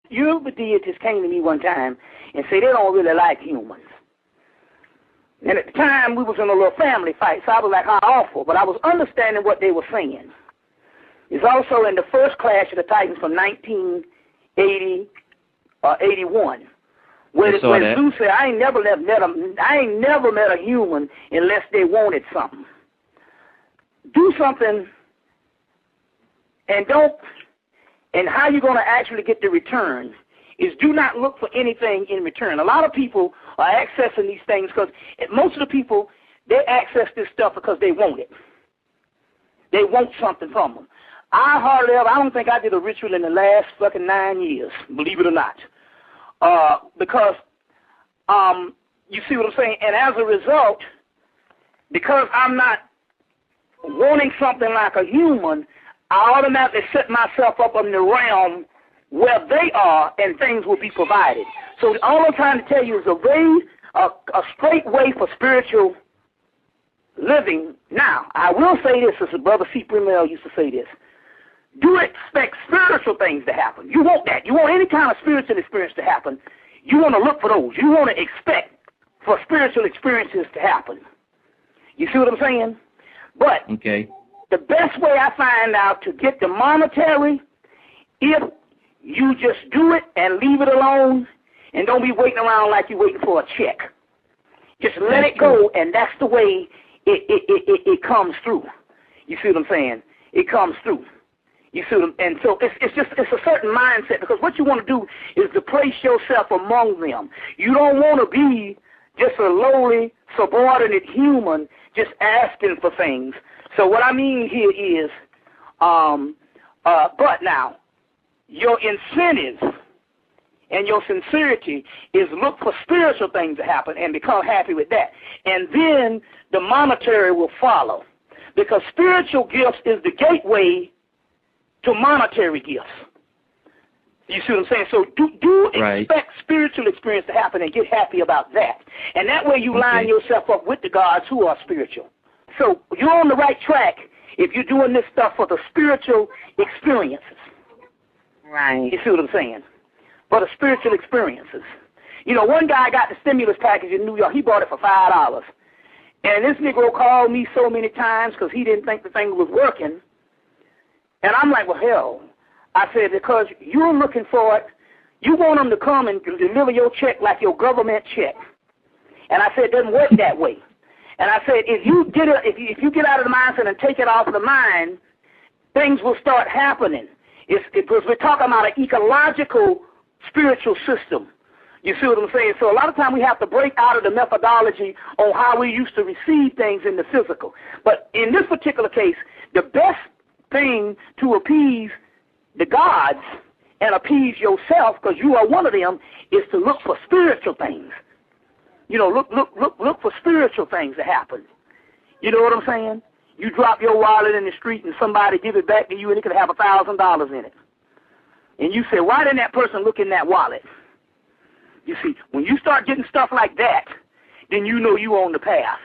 Yoruba deities came to me one time and said they don't really like humans. And at the time, we was in a little family fight, so I was like, how awful. But I was understanding what they were saying. It's also in the first Clash of the Titans from 1980 or 81, where Zeus said, I ain't never met a human unless they wanted something. Do something and how you're going to actually get the return is do not look for anything in return. A lot of people are accessing these things because most of the people, they access this stuff because they want it. They want something from them. I don't think I did a ritual in the last fucking 9 years, believe it or not. Because, you see what I'm saying? And as a result, because I'm not wanting something like a human, I automatically set myself up in the realm where they are and things will be provided. So all I'm trying to tell you is a straight way for spiritual living. Now, I will say this, as Brother C. Primel used to say this. Do expect spiritual things to happen. You want that. You want any kind of spiritual experience to happen. You want to look for those. You want to expect for spiritual experiences to happen. You see what I'm saying? But the best way I find out to get the monetary, if you just do it and leave it alone and don't be waiting around like you're waiting for a check. Just let it go, and that's the way it comes through. You see what I'm saying? It comes through. You see what I'm, and so it's a certain mindset, because what you want to do is to place yourself among them. You don't want to be just a lowly, subordinate human just asking for things. So what I mean here is, but now, your incentive and your sincerity is look for spiritual things to happen and become happy with that. And then the monetary will follow. Because spiritual gifts is the gateway to monetary gifts. You see what I'm saying? So do expect spiritual experience to happen and get happy about that. And that way you line yourself up with the gods who are spiritual. So you're on the right track if you're doing this stuff for the spiritual experiences. Right. You see what I'm saying? For the spiritual experiences. You know, one guy got the stimulus package in New York. He bought it for $5. And this Negro called me so many times because he didn't think the thing was working. And I'm like, well, hell. I said, because you're looking for it. You want them to come and deliver your check like your government check. And I said, it doesn't work that way. And I said, if you get out of the mindset and take it off of the mind, things will start happening. Because we're talking about an ecological spiritual system. You see what I'm saying? So a lot of times we have to break out of the methodology on how we used to receive things in the physical. But in this particular case, the best thing to appease the gods and appease yourself, because you are one of them, is to look for spiritual things. You know, look for spiritual things to happen. You know what I'm saying? You drop your wallet in the street and somebody give it back to you and it could have $1,000 in it. And you say, why didn't that person look in that wallet? You see, when you start getting stuff like that, then you know you're on the path.